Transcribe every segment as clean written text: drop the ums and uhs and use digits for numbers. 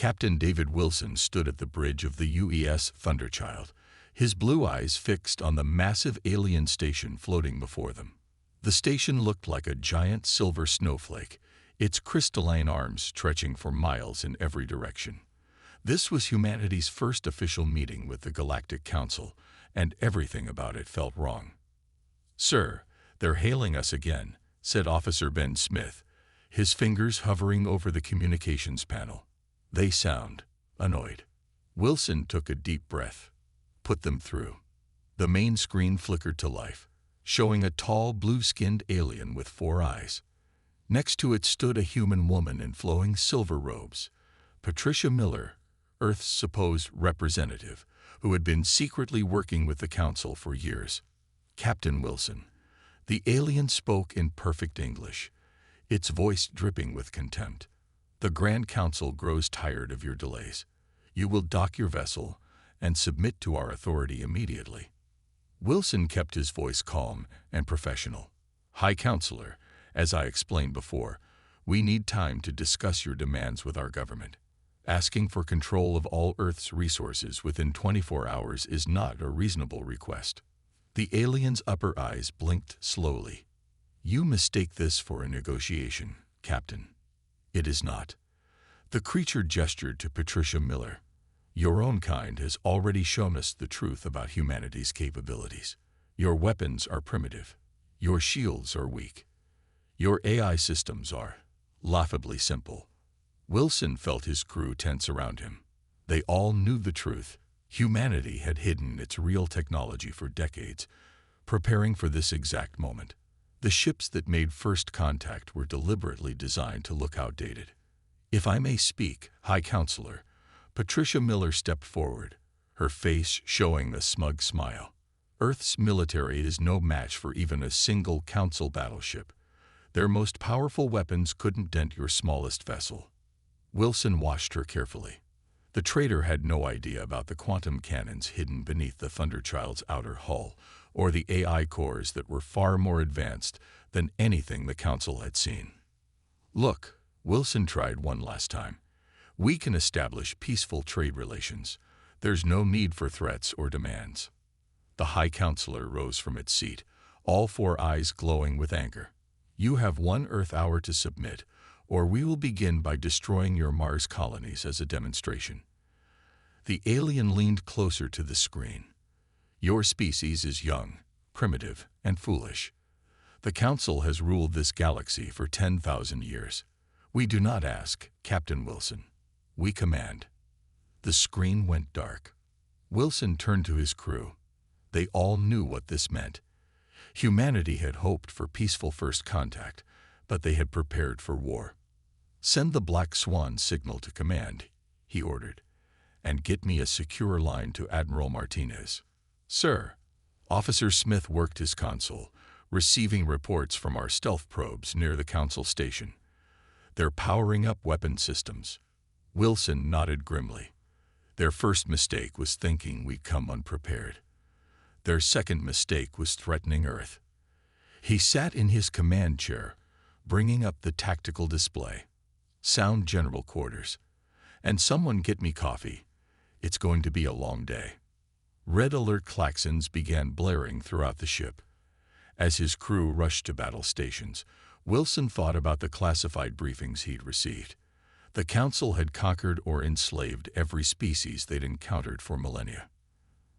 Captain David Wilson stood at the bridge of the UES Thunderchild, his blue eyes fixed on the massive alien station floating before them. The station looked like a giant silver snowflake, its crystalline arms stretching for miles in every direction. This was humanity's first official meeting with the Galactic Council, and everything about it felt wrong. "Sir, they're hailing us again," said Officer Ben Smith, his fingers hovering over the communications panel. "They sound annoyed." Wilson took a deep breath. "Put them through." The main screen flickered to life, showing a tall, blue-skinned alien with 4 eyes. Next to it stood a human woman in flowing silver robes, Patricia Miller, Earth's supposed representative, who had been secretly working with the Council for years. "Captain Wilson." The alien spoke in perfect English, its voice dripping with contempt. "The Grand Council grows tired of your delays. You will dock your vessel and submit to our authority immediately." Wilson kept his voice calm and professional. "High Counselor, as I explained before, we need time to discuss your demands with our government. Asking for control of all Earth's resources within 24 hours is not a reasonable request." The alien's upper eyes blinked slowly. "You mistake this for a negotiation, Captain." "It is not." The creature gestured to Patricia Miller. "Your own kind has already shown us the truth about humanity's capabilities. Your weapons are primitive. Your shields are weak. Your AI systems are laughably simple." Wilson felt his crew tense around him. They all knew the truth. Humanity had hidden its real technology for decades, preparing for this exact moment. The ships that made first contact were deliberately designed to look outdated. "If I may speak, High Counselor," Patricia Miller stepped forward, her face showing a smug smile. "Earth's military is no match for even a single Council battleship. Their most powerful weapons couldn't dent your smallest vessel." Wilson watched her carefully. The traitor had no idea about the quantum cannons hidden beneath the Thunderchild's outer hull, or the AI cores that were far more advanced than anything the Council had seen. "Look," Wilson tried one last time. "We can establish peaceful trade relations. There's no need for threats or demands." The High Counselor rose from its seat, all 4 eyes glowing with anger. "You have 1 Earth hour to submit, or we will begin by destroying your Mars colonies as a demonstration." The alien leaned closer to the screen. "Your species is young, primitive, and foolish. The Council has ruled this galaxy for 10,000 years. We do not ask, Captain Wilson. We command." The screen went dark. Wilson turned to his crew. They all knew what this meant. Humanity had hoped for peaceful first contact, but they had prepared for war. "Send the Black Swan signal to command," he ordered, "and get me a secure line to Admiral Martinez." "Sir." Officer Smith worked his console, receiving reports from our stealth probes near the Council station. "They're powering up weapon systems." Wilson nodded grimly. "Their first mistake was thinking we'd come unprepared. Their second mistake was threatening Earth." He sat in his command chair, bringing up the tactical display. "Sound General Quarters. And someone get me coffee. It's going to be a long day." Red alert klaxons began blaring throughout the ship. As his crew rushed to battle stations, Wilson thought about the classified briefings he'd received. The Council had conquered or enslaved every species they'd encountered for millennia.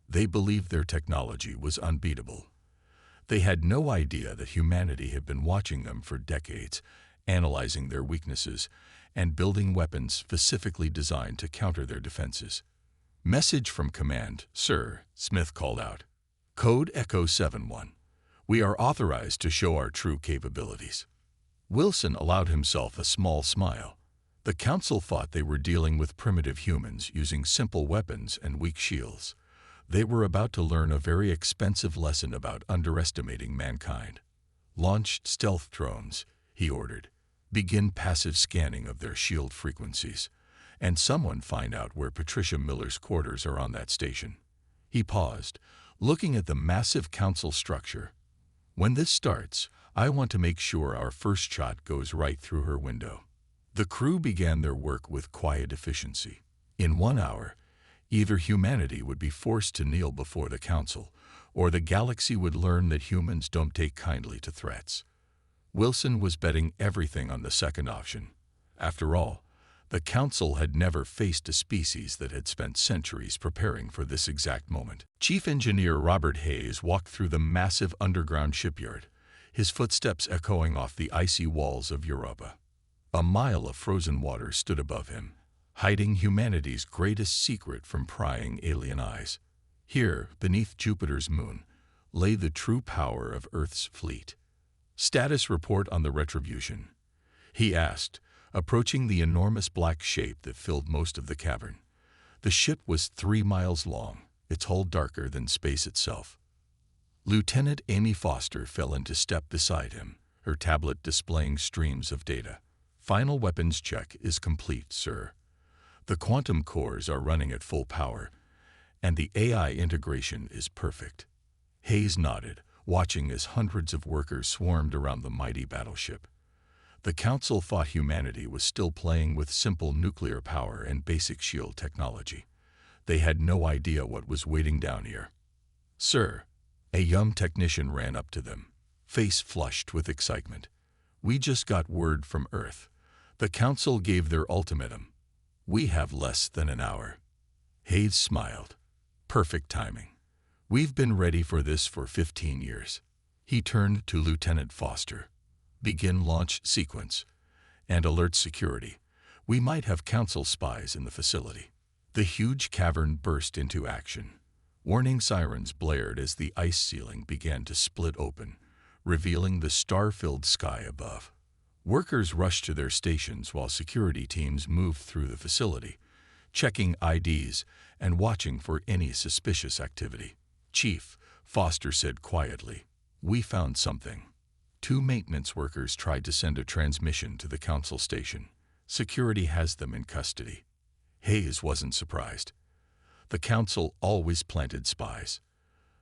They believed their technology was unbeatable. They had no idea that humanity had been watching them for decades, analyzing their weaknesses, and building weapons specifically designed to counter their defenses. "Message from Command, sir," Smith called out. "Code Echo 71. We are authorized to show our true capabilities." Wilson allowed himself a small smile. The Council thought they were dealing with primitive humans using simple weapons and weak shields. They were about to learn a very expensive lesson about underestimating mankind. "Launch stealth drones," he ordered. "Begin passive scanning of their shield frequencies. And someone find out where Patricia Miller's quarters are on that station." He paused, looking at the massive Council structure. "When this starts, I want to make sure our first shot goes right through her window." The crew began their work with quiet efficiency. In 1 hour, either humanity would be forced to kneel before the Council, or the galaxy would learn that humans don't take kindly to threats. Wilson was betting everything on the second option. After all, the Council had never faced a species that had spent centuries preparing for this exact moment. Chief Engineer Robert Hayes walked through the massive underground shipyard, his footsteps echoing off the icy walls of Europa. A mile of frozen water stood above him, hiding humanity's greatest secret from prying alien eyes. Here, beneath Jupiter's moon, lay the true power of Earth's fleet. "Status report on the Retribution," he asked, approaching the enormous black shape that filled most of the cavern. The ship was 3 miles long, its hull darker than space itself. Lieutenant Amy Foster fell into step beside him, her tablet displaying streams of data. "Final weapons check is complete, sir. The quantum cores are running at full power, and the AI integration is perfect." Hayes nodded, watching as hundreds of workers swarmed around the mighty battleship. The Council thought humanity was still playing with simple nuclear power and basic shield technology. They had no idea what was waiting down here. "Sir," a young technician ran up to them, face flushed with excitement. "We just got word from Earth. The Council gave their ultimatum. We have less than an hour." Hayes smiled. "Perfect timing. We've been ready for this for 15 years. He turned to Lieutenant Foster. "Begin launch sequence and alert security. We might have Council spies in the facility." The huge cavern burst into action. Warning sirens blared as the ice ceiling began to split open, revealing the star-filled sky above. Workers rushed to their stations while security teams moved through the facility, checking IDs and watching for any suspicious activity. "Chief," Foster said quietly, "we found something." 2 maintenance workers tried to send a transmission to the Council station. "Security has them in custody." Hayes wasn't surprised. The Council always planted spies,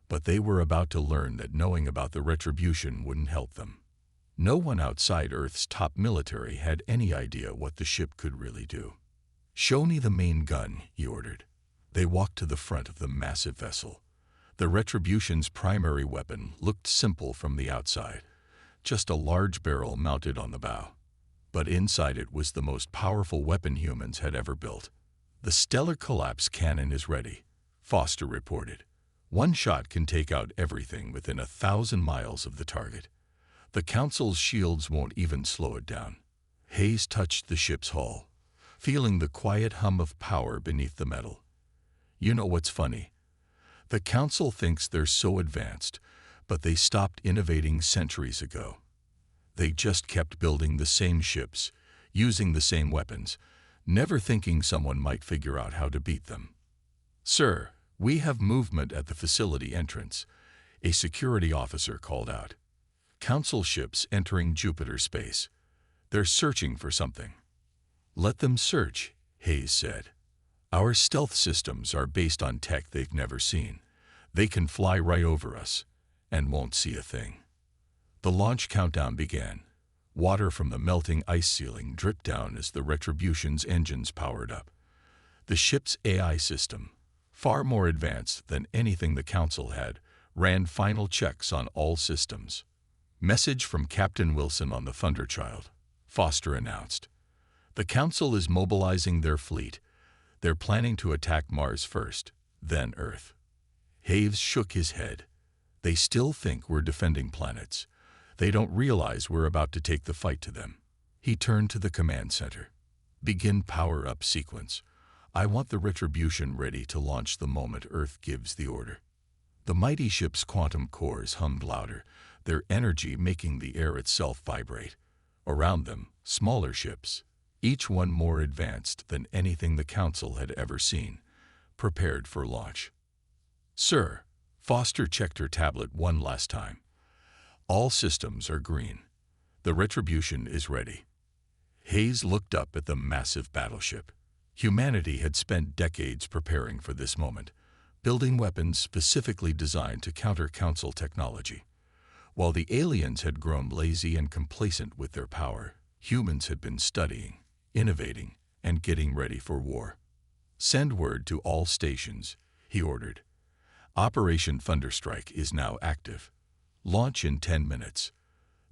but they were about to learn that knowing about the Retribution wouldn't help them. No one outside Earth's top military had any idea what the ship could really do. "Show me the main gun," he ordered. They walked to the front of the massive vessel. The Retribution's primary weapon looked simple from the outside, just a large barrel mounted on the bow. But inside it was the most powerful weapon humans had ever built. "The stellar collapse cannon is ready," Foster reported. "One shot can take out everything within 1,000 miles of the target. The Council's shields won't even slow it down." Hayes touched the ship's hull, feeling the quiet hum of power beneath the metal. "You know what's funny? The Council thinks they're so advanced, but they stopped innovating centuries ago. They just kept building the same ships, using the same weapons, never thinking someone might figure out how to beat them." "Sir, we have movement at the facility entrance," a security officer called out. "Council ships entering Jupiter space. They're searching for something." "Let them search," Hayes said. "Our stealth systems are based on tech they've never seen. They can fly right over us and won't see a thing." The launch countdown began. Water from the melting ice ceiling dripped down as the Retribution's engines powered up. The ship's AI system, far more advanced than anything the Council had, ran final checks on all systems. "Message from Captain Wilson on the Thunderchild," Foster announced. "The Council is mobilizing their fleet. They're planning to attack Mars first, then Earth." Hayes shook his head. "They still think we're defending planets. They don't realize we're about to take the fight to them." He turned to the command center. "Begin power-up sequence. I want the Retribution ready to launch the moment Earth gives the order." The mighty ship's quantum cores hummed louder, their energy making the air itself vibrate. Around them, smaller ships, each one more advanced than anything the Council had ever seen, prepared for launch. "Sir," Foster checked her tablet one last time. "All systems are green. The Retribution is ready." Hayes looked up at the massive battleship. Humanity had spent decades preparing for this moment, building weapons specifically designed to counter Council technology. While the aliens had grown lazy and complacent with their power, humans had been studying, innovating, and getting ready for war. Send word to all stations, he ordered. Operation Thunderstrike is now active. Launch in 10 minutes.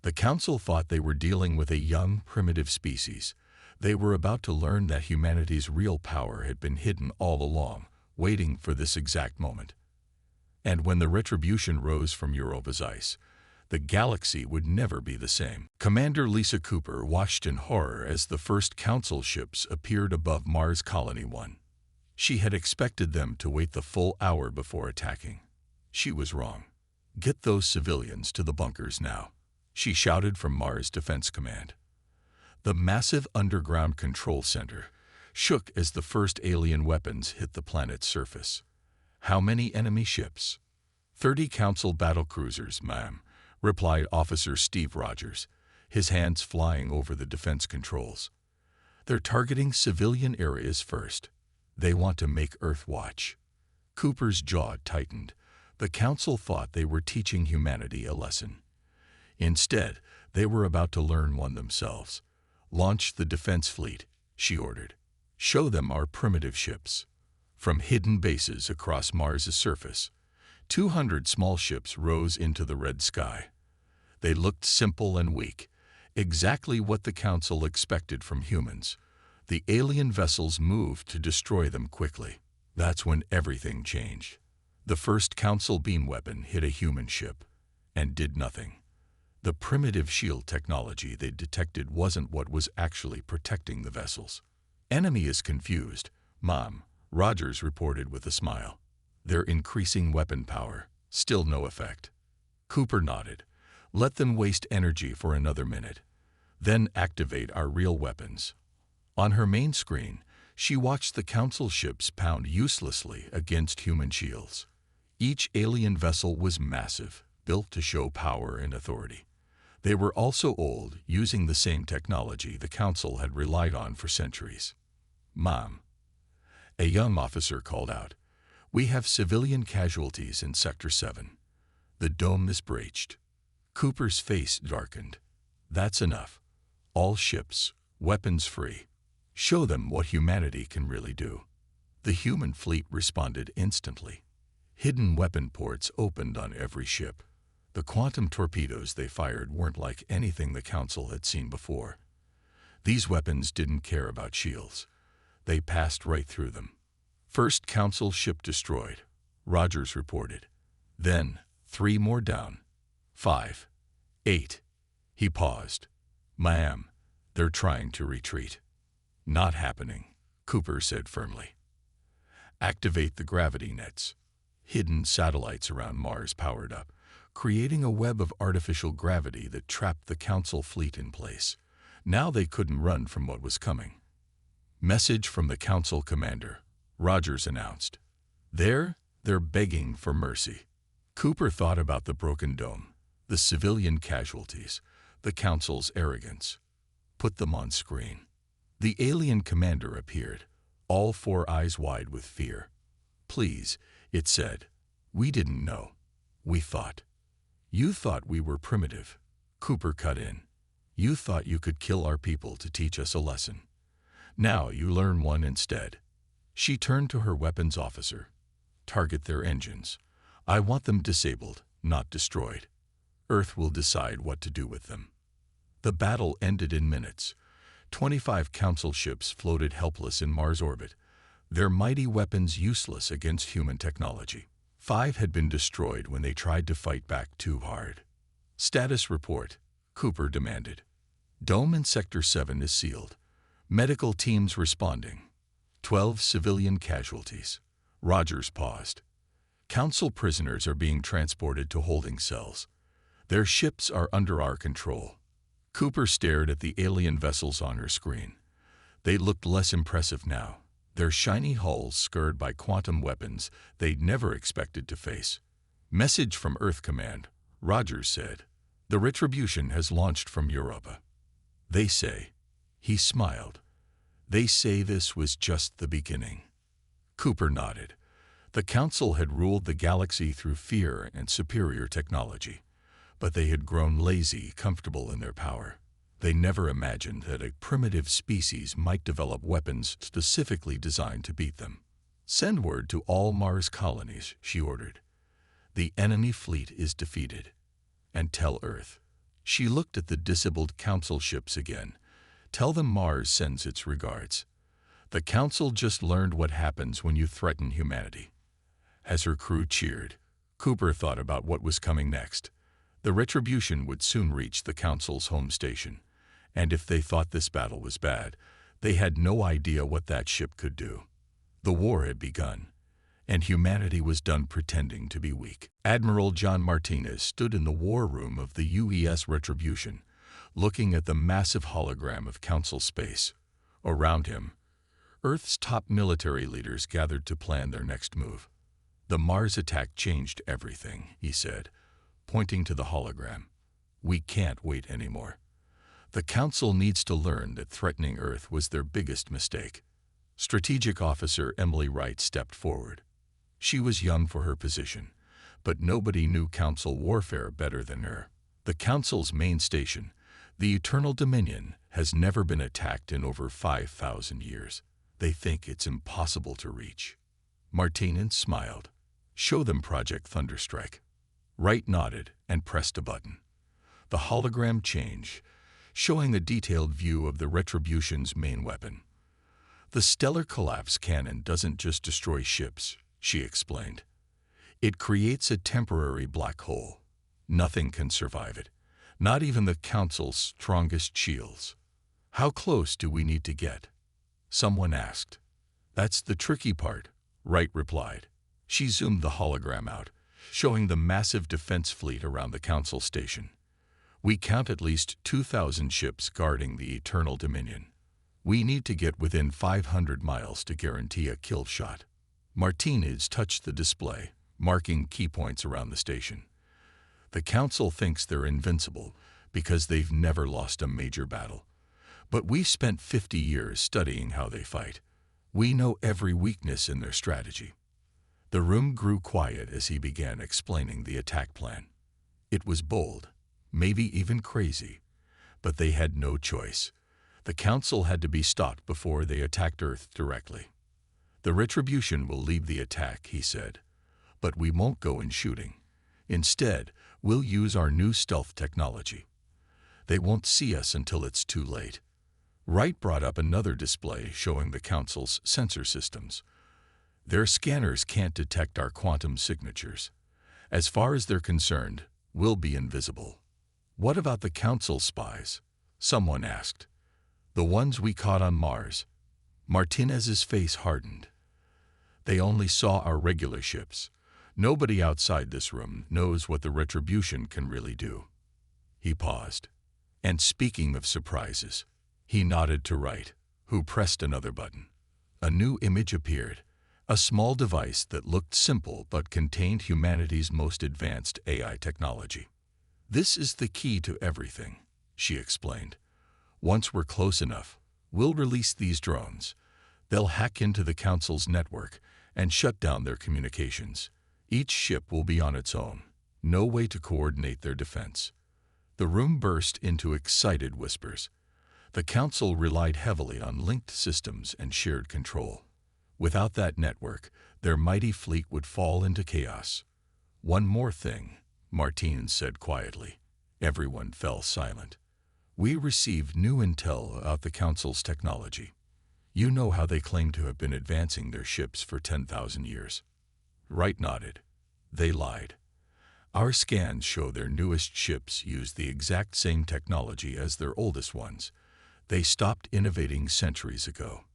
The Council thought they were dealing with a young, primitive species. They were about to learn that humanity's real power had been hidden all along, waiting for this exact moment. And when the retribution rose from Europa's ice, the galaxy would never be the same. Commander Lisa Cooper watched in horror as the first Council ships appeared above Mars Colony 1. She had expected them to wait the full hour before attacking. She was wrong. "Get those civilians to the bunkers now," she shouted from Mars Defense Command. The massive underground control center shook as the first alien weapons hit the planet's surface. "How many enemy ships?" 30 Council battlecruisers, ma'am," replied Officer Steve Rogers, his hands flying over the defense controls. "They're targeting civilian areas first. They want to make Earth watch." Cooper's jaw tightened. The Council thought they were teaching humanity a lesson. Instead, they were about to learn one themselves. "Launch the defense fleet," she ordered. "Show them our primitive ships." From hidden bases across Mars's surface, 200 small ships rose into the red sky. They looked simple and weak, exactly what the Council expected from humans. The alien vessels moved to destroy them quickly. That's when everything changed. The first Council beam weapon hit a human ship and did nothing. The primitive shield technology they detected wasn't what was actually protecting the vessels. "Enemy is confused, Mom," Rogers reported with a smile. "Their increasing weapon power, still no effect." Cooper nodded. "Let them waste energy for another minute. Then activate our real weapons." On her main screen, she watched the Council ships pound uselessly against human shields. Each alien vessel was massive, built to show power and authority. They were also old, using the same technology the Council had relied on for centuries. "Mom," a young officer called out, "we have civilian casualties in Sector 7. The dome is breached." Cooper's face darkened. "That's enough. All ships, weapons free. Show them what humanity can really do." The human fleet responded instantly. Hidden weapon ports opened on every ship. The quantum torpedoes they fired weren't like anything the Council had seen before. These weapons didn't care about shields. They passed right through them. "First Council ship destroyed," Rogers reported. "Then 3 more down. 5. 8. He paused. "Ma'am, they're trying to retreat." "Not happening," Cooper said firmly. "Activate the gravity nets." Hidden satellites around Mars powered up, creating a web of artificial gravity that trapped the Council fleet in place. Now they couldn't run from what was coming. "Message from the Council commander," Rogers announced. They're begging for mercy." Cooper thought about the broken dome, the civilian casualties, the Council's arrogance. Put them on screen. The alien commander appeared, all 4 eyes wide with fear. "Please," it said. "We didn't know. We thought." "You thought we were primitive," Cooper cut in. "You thought you could kill our people to teach us a lesson. Now you learn one instead." She turned to her weapons officer. "Target their engines. I want them disabled, not destroyed. Earth will decide what to do with them." The battle ended in minutes. 25 Council ships floated helpless in Mars orbit, their mighty weapons useless against human technology. 5 had been destroyed when they tried to fight back too hard. "Status report," Cooper demanded. "Dome in Sector 7 is sealed. Medical teams responding. 12 civilian casualties." Rogers paused. "Council prisoners are being transported to holding cells. Their ships are under our control." Cooper stared at the alien vessels on her screen. They looked less impressive now, their shiny hulls scurred by quantum weapons they'd never expected to face. "Message from Earth Command," Rogers said. "The retribution has launched from Europa. They say," he smiled, "they say this was just the beginning." Cooper nodded. The Council had ruled the galaxy through fear and superior technology, but they had grown lazy, comfortable in their power. They never imagined that a primitive species might develop weapons specifically designed to beat them. "Send word to all Mars colonies," she ordered. "The enemy fleet is defeated. And tell Earth." She looked at the disabled Council ships again. "Tell them Mars sends its regards. The Council just learned what happens when you threaten humanity." As her crew cheered, Cooper thought about what was coming next. The Retribution would soon reach the Council's home station, and if they thought this battle was bad, they had no idea what that ship could do. The war had begun, and humanity was done pretending to be weak. Admiral John Martinez stood in the war room of the UES Retribution, looking at the massive hologram of Council space. Around him, Earth's top military leaders gathered to plan their next move. "The Mars attack changed everything," he said, pointing to the hologram. "We can't wait anymore. The Council needs to learn that threatening Earth was their biggest mistake." Strategic Officer Emily Wright stepped forward. She was young for her position, but nobody knew Council warfare better than her. "The Council's main station, the Eternal Dominion, has never been attacked in over 5,000 years. They think it's impossible to reach." Martinez smiled. "Show them Project Thunderstrike." Wright nodded and pressed a button. The hologram changed, showing a detailed view of the Retribution's main weapon. "The Stellar Collapse Cannon doesn't just destroy ships," she explained. "It creates a temporary black hole. Nothing can survive it, not even the Council's strongest shields." "How close do we need to get?" someone asked. "That's the tricky part," Wright replied. She zoomed the hologram out, showing the massive defense fleet around the Council station. "We count at least 2,000 ships guarding the Eternal Dominion. We need to get within 500 miles to guarantee a kill shot." Martinez touched the display, marking key points around the station. "The Council thinks they're invincible because they've never lost a major battle. But we've spent 50 years studying how they fight. We know every weakness in their strategy." The room grew quiet as he began explaining the attack plan. It was bold, maybe even crazy, but they had no choice. The Council had to be stopped before they attacked Earth directly. "The Retribution will lead the attack," he said, "but we won't go in shooting. Instead, we'll use our new stealth technology. They won't see us until it's too late." Wright brought up another display showing the Council's sensor systems. "Their scanners can't detect our quantum signatures. As far as they're concerned, we'll be invisible." "What about the Council spies?" someone asked. "The ones we caught on Mars." Martinez's face hardened. "They only saw our regular ships. Nobody outside this room knows what the Retribution can really do." He paused. "And speaking of surprises," he nodded to Wright, who pressed another button. A new image appeared, a small device that looked simple but contained humanity's most advanced AI technology. "This is the key to everything," she explained. "Once we're close enough, we'll release these drones. They'll hack into the Council's network and shut down their communications. Each ship will be on its own. No way to coordinate their defense." The room burst into excited whispers. The Council relied heavily on linked systems and shared control. Without that network, their mighty fleet would fall into chaos. "One more thing," Martinez said quietly. Everyone fell silent. "We received new intel about the Council's technology. You know how they claim to have been advancing their ships for 10,000 years. Wright nodded. "They lied. Our scans show their newest ships use the exact same technology as their oldest ones. They stopped innovating centuries ago.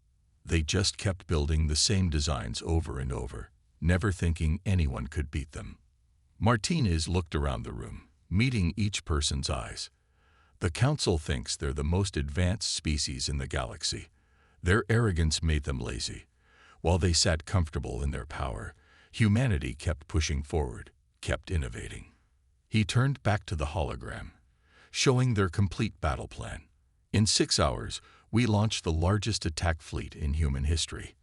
They just kept building the same designs over and over, never thinking anyone could beat them." Martinez looked around the room, meeting each person's eyes. "The Council thinks they're the most advanced species in the galaxy. Their arrogance made them lazy. While they sat comfortable in their power, humanity kept pushing forward, kept innovating." He turned back to the hologram, showing their complete battle plan. "In 6 hours, we launched the largest attack fleet in human history.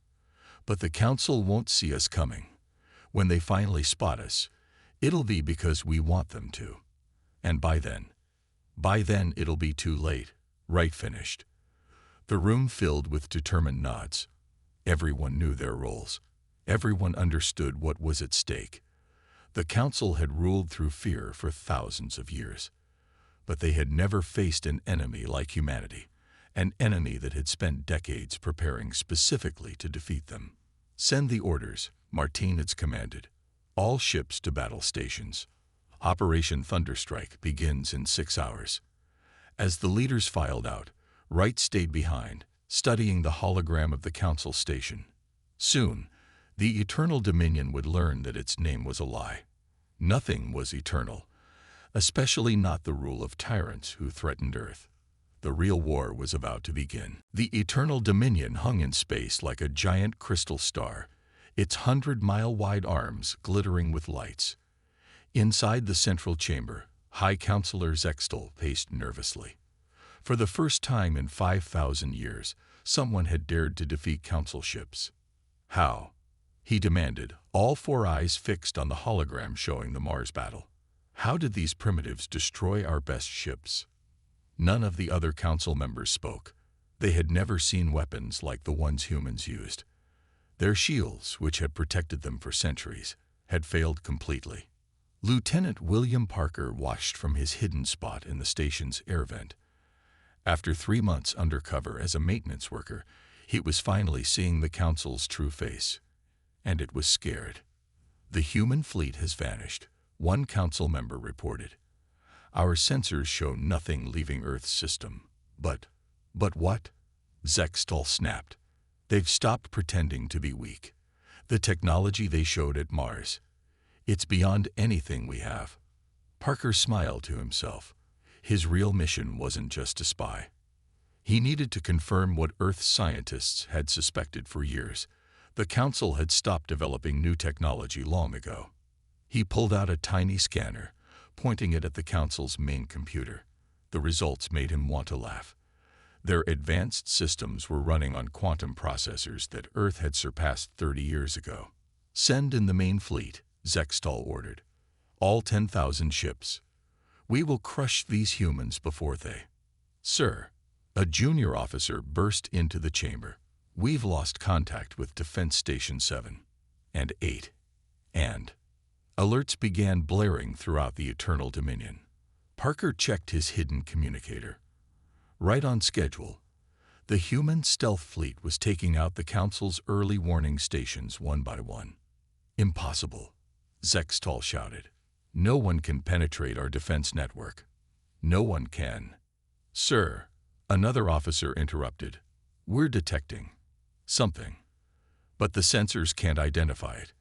But the Council won't see us coming. When they finally spot us, it'll be because we want them to. And by then it'll be too late. Right finished. The room filled with determined nods. Everyone knew their roles. Everyone understood what was at stake. The Council had ruled through fear for thousands of years. But they had never faced an enemy like humanity, an enemy that had spent decades preparing specifically to defeat them. Send the orders, Martinez commanded. All ships to battle stations. Operation Thunderstrike begins in 6 hours. As the leaders filed out, Wright stayed behind, studying the hologram of the Council station. Soon, the Eternal Dominion would learn that its name was a lie. Nothing was eternal, especially not the rule of tyrants who threatened Earth. The real war was about to begin. The Eternal Dominion hung in space like a giant crystal star, its 100-mile-wide arms glittering with lights. Inside the central chamber, High Counselor Zextal paced nervously. For the first time in 5,000 years, someone had dared to defeat Council ships. How? He demanded, all 4 eyes fixed on the hologram showing the Mars battle. How did these primitives destroy our best ships? None of the other Council members spoke. They had never seen weapons like the ones humans used. Their shields, which had protected them for centuries, had failed completely. Lieutenant William Parker watched from his hidden spot in the station's air vent. After 3 months undercover as a maintenance worker, he was finally seeing the Council's true face. And it was scared. The human fleet has vanished, one Council member reported. Our sensors show nothing leaving Earth's system. But what? Zextal snapped. They've stopped pretending to be weak. The technology they showed at Mars. It's beyond anything we have. Parker smiled to himself. His real mission wasn't just to spy. He needed to confirm what Earth scientists had suspected for years. The Council had stopped developing new technology long ago. He pulled out a tiny scanner, pointing it at the Council's main computer. The results made him want to laugh. Their advanced systems were running on quantum processors that Earth had surpassed 30 years ago. Send in the main fleet, Zextal ordered. All 10,000 ships. We will crush these humans before they... Sir, a junior officer burst into the chamber. We've lost contact with Defense Station 7 and 8. And... Alerts began blaring throughout the Eternal Dominion. Parker checked his hidden communicator. Right on schedule. The human stealth fleet was taking out the Council's early warning stations one by one. Impossible, Zextal shouted. No one can penetrate our defense network. No one can. Sir, another officer interrupted. We're detecting something. But the sensors can't identify it.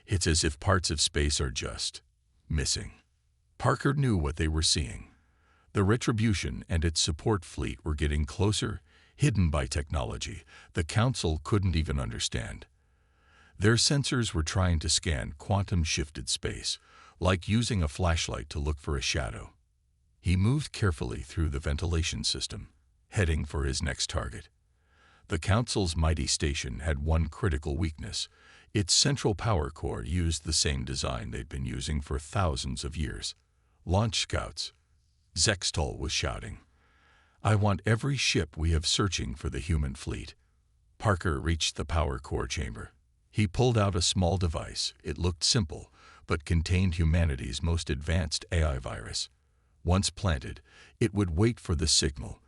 It's as if parts of space are just missing. Parker knew what they were seeing. The Retribution and its support fleet were getting closer, hidden by technology the Council couldn't even understand. Their sensors were trying to scan quantum-shifted space, like using a flashlight to look for a shadow. He moved carefully through the ventilation system, heading for his next target. The Council's mighty station had one critical weakness. Its central power core used the same design they'd been using for thousands of years. Launch scouts. Zextal was shouting. I want every ship we have searching for the human fleet. Parker reached the power core chamber. He pulled out a small device. It looked simple, but contained humanity's most advanced AI virus. Once planted, it would wait for the signal,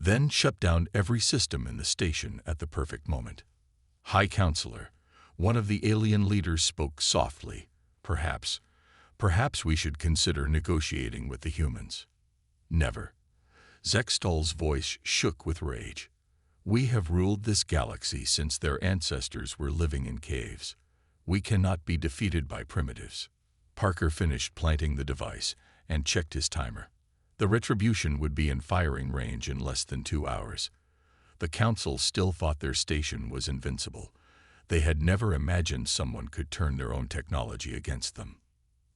then shut down every system in the station at the perfect moment. High Counselor, one of the alien leaders spoke softly. Perhaps we should consider negotiating with the humans. Never. Zextal's voice shook with rage. We have ruled this galaxy since their ancestors were living in caves. We cannot be defeated by primitives. Parker finished planting the device and checked his timer. The Retribution would be in firing range in less than 2 hours. The Council still thought their station was invincible. They had never imagined someone could turn their own technology against them.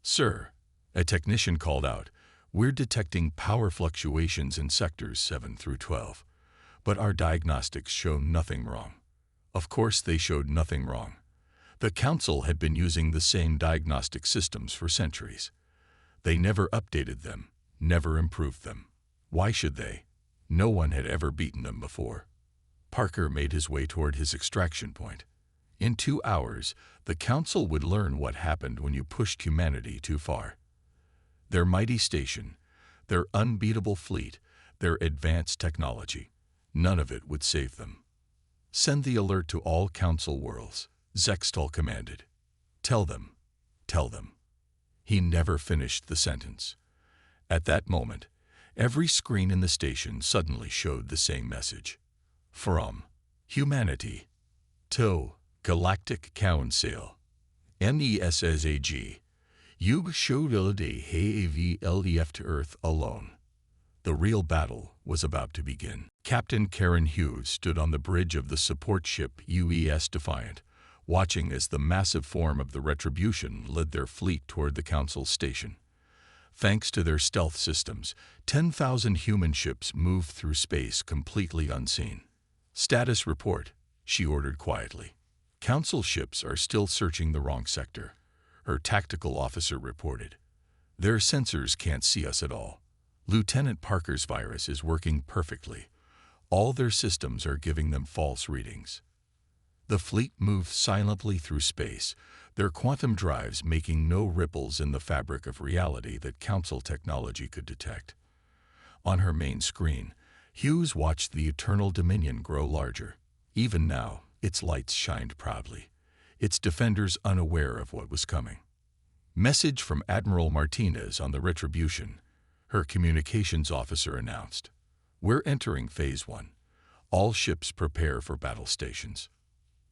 Sir, a technician called out, we're detecting power fluctuations in sectors 7 through 12. But our diagnostics show nothing wrong. Of course they showed nothing wrong. The Council had been using the same diagnostic systems for centuries. They never updated them, never improved them. Why should they? No one had ever beaten them before. Parker made his way toward his extraction point. In 2 hours, the Council would learn what happened when you pushed humanity too far. Their mighty station, their unbeatable fleet, their advanced technology, none of it would save them. Send the alert to all Council worlds, Zextal commanded. Tell them, tell them. He never finished the sentence. At that moment, every screen in the station suddenly showed the same message. From humanity to Galactic Council. NESSAG. You showed HAVLEF to Earth alone. The real battle was about to begin. Captain Karen Hughes stood on the bridge of the support ship UES Defiant, watching as the massive form of the Retribution led their fleet toward the Council station. Thanks to their stealth systems, 10,000 human ships moved through space completely unseen. Status report, she ordered quietly. Council ships are still searching the wrong sector, her tactical officer reported. Their sensors can't see us at all. Lieutenant Parker's virus is working perfectly. All their systems are giving them false readings. The fleet moved silently through space, their quantum drives making no ripples in the fabric of reality that Council technology could detect. On her main screen, Hughes watched the Eternal Dominion grow larger. Even now, its lights shined proudly, its defenders unaware of what was coming. Message from Admiral Martinez on the Retribution, her communications officer announced. We're entering Phase 1. All ships prepare for battle stations.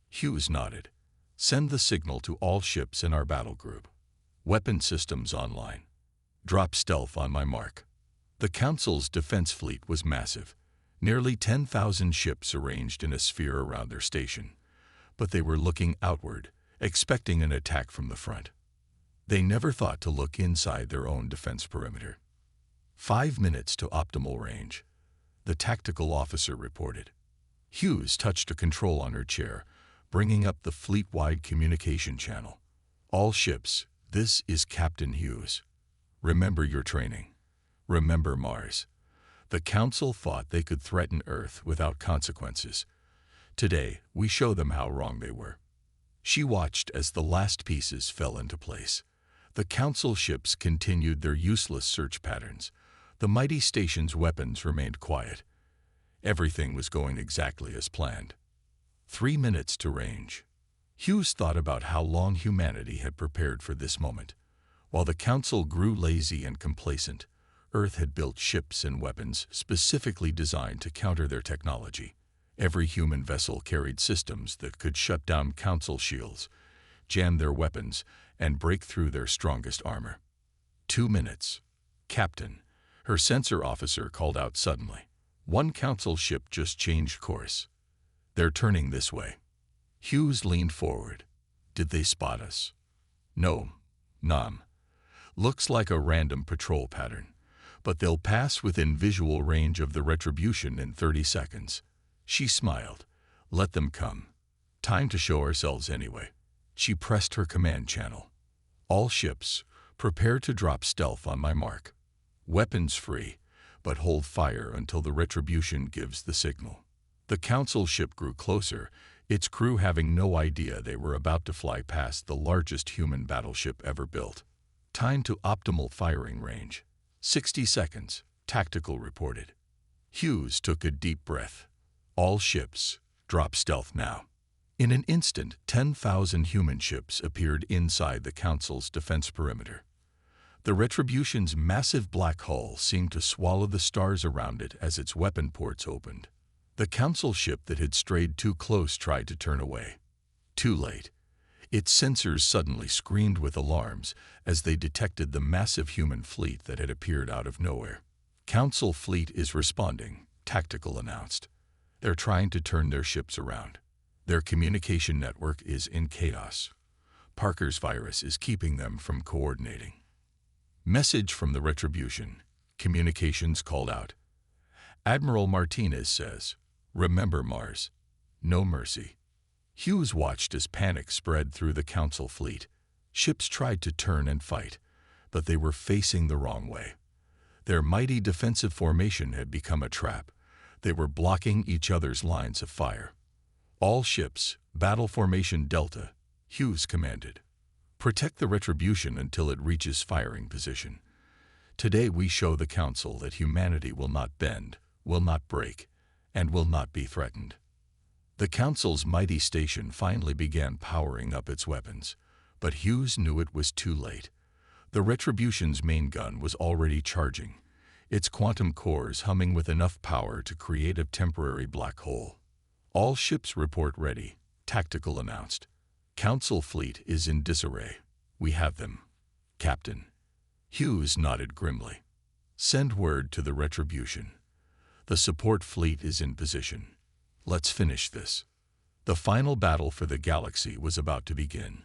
Hughes nodded. Send the signal to all ships in our battle group. Weapon systems online. Drop stealth on my mark. The Council's defense fleet was massive. Nearly 10,000 ships arranged in a sphere around their station. But they were looking outward, expecting an attack from the front. They never thought to look inside their own defense perimeter. 5 minutes to optimal range, the tactical officer reported. Hughes touched a control on her chair, bringing up the fleet-wide communication channel. All ships, this is Captain Hughes. Remember your training. Remember Mars. The Council thought they could threaten Earth without consequences. Today, we show them how wrong they were. She watched as the last pieces fell into place. The Council ships continued their useless search patterns. The mighty station's weapons remained quiet. Everything was going exactly as planned. 3 minutes to range. Hughes thought about how long humanity had prepared for this moment. While the Council grew lazy and complacent, Earth had built ships and weapons specifically designed to counter their technology. Every human vessel carried systems that could shut down Council shields, jam their weapons, and break through their strongest armor. 2 minutes. Captain, her sensor officer called out suddenly. One Council ship just changed course. They're turning this way. Hughes leaned forward. Did they spot us? No. Nom. Looks like a random patrol pattern, but they'll pass within visual range of the Retribution in 30 seconds. She smiled. Let them come. Time to show ourselves anyway. She pressed her command channel. All ships, prepare to drop stealth on my mark. Weapons free, but hold fire until the Retribution gives the signal. The Council ship grew closer, its crew having no idea they were about to fly past the largest human battleship ever built. Time to optimal firing range. 60 seconds, tactical reported. Hughes took a deep breath. All ships, drop stealth now. In an instant, 10,000 human ships appeared inside the Council's defense perimeter. The Retribution's massive black hull seemed to swallow the stars around it as its weapon ports opened. The Council ship that had strayed too close tried to turn away. Too late. Its sensors suddenly screamed with alarms as they detected the massive human fleet that had appeared out of nowhere. Council fleet is responding, Tactical announced. They're trying to turn their ships around. Their communication network is in chaos. Parker's virus is keeping them from coordinating. Message from the Retribution. Communications called out. Admiral Martinez says, remember Mars. No mercy. Hughes watched as panic spread through the Council fleet. Ships tried to turn and fight, but they were facing the wrong way. Their mighty defensive formation had become a trap, They were blocking each other's lines of fire. All ships, battle formation Delta, Hughes commanded. Protect the Retribution until it reaches firing position. Today we show the Council that humanity will not bend, will not break, and will not be threatened. The Council's mighty station finally began powering up its weapons, but Hughes knew it was too late. The Retribution's main gun was already charging, its quantum cores humming with enough power to create a temporary black hole. All ships report ready, Tactical announced. Council fleet is in disarray. We have them, Captain. Hughes nodded grimly. Send word to the Retribution. The support fleet is in position. Let's finish this. The final battle for the galaxy was about to begin,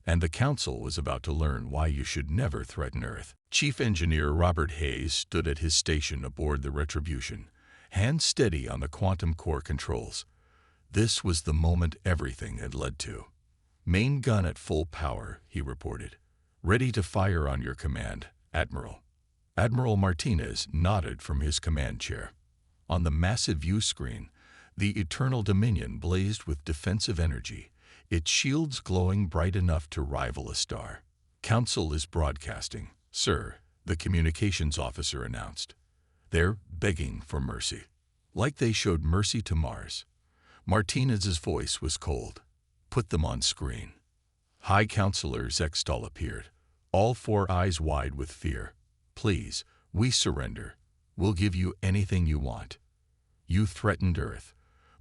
and the Council was about to learn why you should never threaten Earth. Chief Engineer Robert Hayes stood at his station aboard the Retribution, hands steady on the quantum core controls. This was the moment everything had led to. Main gun at full power, he reported. Ready to fire on your command, Admiral. Admiral Martinez nodded from his command chair. On the massive view screen, the Eternal Dominion blazed with defensive energy, its shields glowing bright enough to rival a star. Council is broadcasting, sir, the communications officer announced. They're begging for mercy. Like they showed mercy to Mars. Martinez's voice was cold. Put them on screen. High Counselor Zextal appeared, all four eyes wide with fear. Please, we surrender. We'll give you anything you want. You threatened Earth.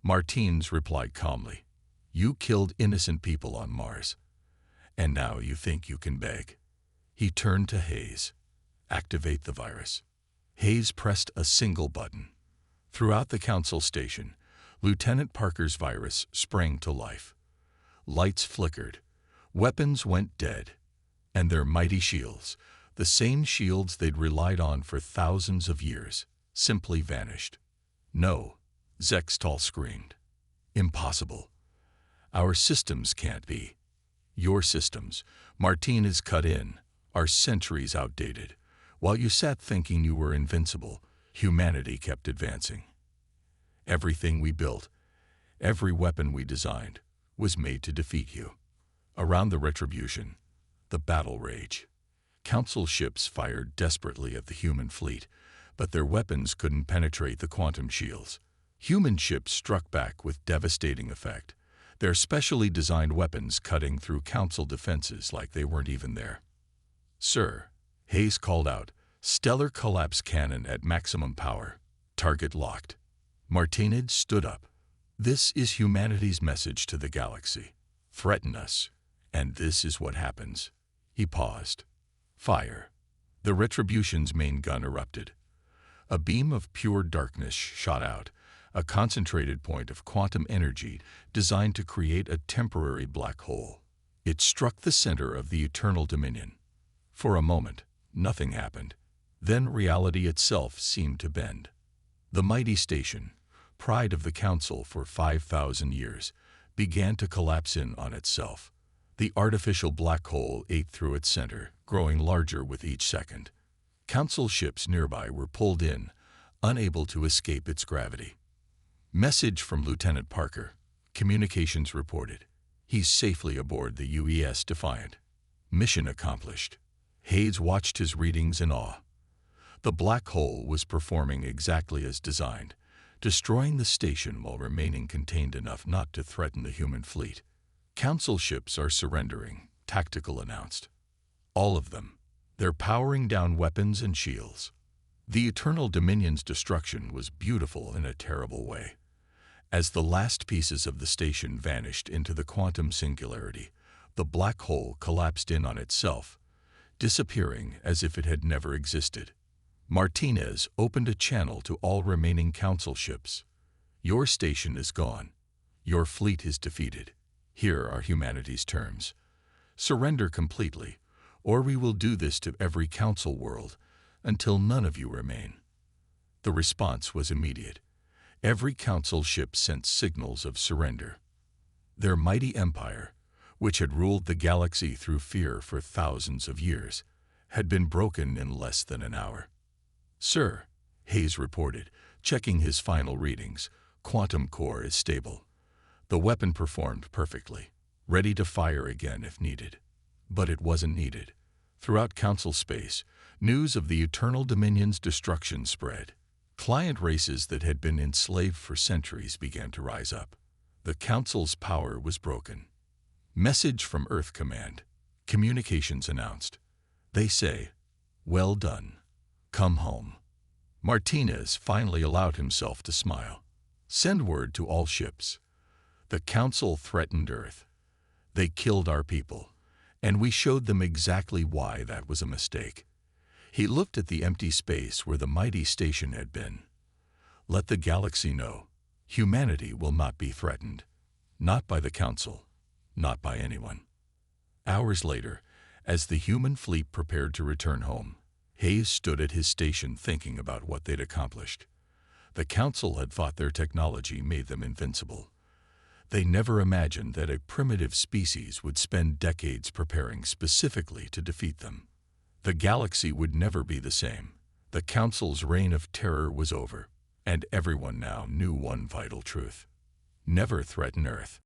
Martinez replied calmly. You killed innocent people on Mars. And now you think you can beg. He turned to Hayes. Activate the virus. Hayes pressed a single button. Throughout the Council station, Lieutenant Parker's virus sprang to life. Lights flickered. Weapons went dead. And their mighty shields, the same shields they'd relied on for thousands of years, simply vanished. No, Zextal screamed. Impossible. Our systems can't be. Your systems, Martinez cut in, are centuries outdated. While you sat thinking you were invincible, humanity kept advancing. Everything we built, every weapon we designed, was made to defeat you. Around the Retribution, the battle raged. Council ships fired desperately at the human fleet, but their weapons couldn't penetrate the quantum shields. Human ships struck back with devastating effect, their specially designed weapons cutting through Council defenses like they weren't even there. Sir, Hayes called out, stellar collapse cannon at maximum power. Target locked. Martinez stood up. This is humanity's message to the galaxy. Threaten us, and this is what happens. He paused. Fire. The Retribution's main gun erupted. A beam of pure darkness shot out, a concentrated point of quantum energy designed to create a temporary black hole. It struck the center of the Eternal Dominion. For a moment, nothing happened. Then reality itself seemed to bend. The mighty station, pride of the Council for 5,000 years, began to collapse in on itself. The artificial black hole ate through its center, growing larger with each second. Council ships nearby were pulled in, unable to escape its gravity. Message from Lieutenant Parker. Communications reported. He's safely aboard the UES Defiant. Mission accomplished. Hayes watched his readings in awe. The black hole was performing exactly as designed, destroying the station while remaining contained enough not to threaten the human fleet. Council ships are surrendering, Tactical announced. All of them. They're powering down weapons and shields. The Eternal Dominion's destruction was beautiful in a terrible way. As the last pieces of the station vanished into the quantum singularity, the black hole collapsed in on itself, disappearing as if it had never existed. Martinez opened a channel to all remaining Council ships. Your station is gone. Your fleet is defeated. Here are humanity's terms. Surrender completely, or we will do this to every Council world until none of you remain. The response was immediate. Every Council ship sent signals of surrender. Their mighty empire, which had ruled the galaxy through fear for thousands of years, had been broken in less than an hour. Sir, Hayes reported, checking his final readings. Quantum core is stable. The weapon performed perfectly, ready to fire again if needed. But it wasn't needed. Throughout Council space, news of the Eternal Dominion's destruction spread. Client races that had been enslaved for centuries began to rise up. The Council's power was broken. Message from Earth Command. Communications announced. They say, "Well done. Come home." Martinez finally allowed himself to smile. Send word to all ships. The Council threatened Earth. They killed our people, and we showed them exactly why that was a mistake. He looked at the empty space where the mighty station had been. Let the galaxy know, humanity will not be threatened. Not by the Council, not by anyone. Hours later, as the human fleet prepared to return home, Hayes stood at his station thinking about what they'd accomplished. The Council had thought their technology made them invincible. They never imagined that a primitive species would spend decades preparing specifically to defeat them. The galaxy would never be the same. The Council's reign of terror was over, and everyone now knew one vital truth. Never threaten Earth.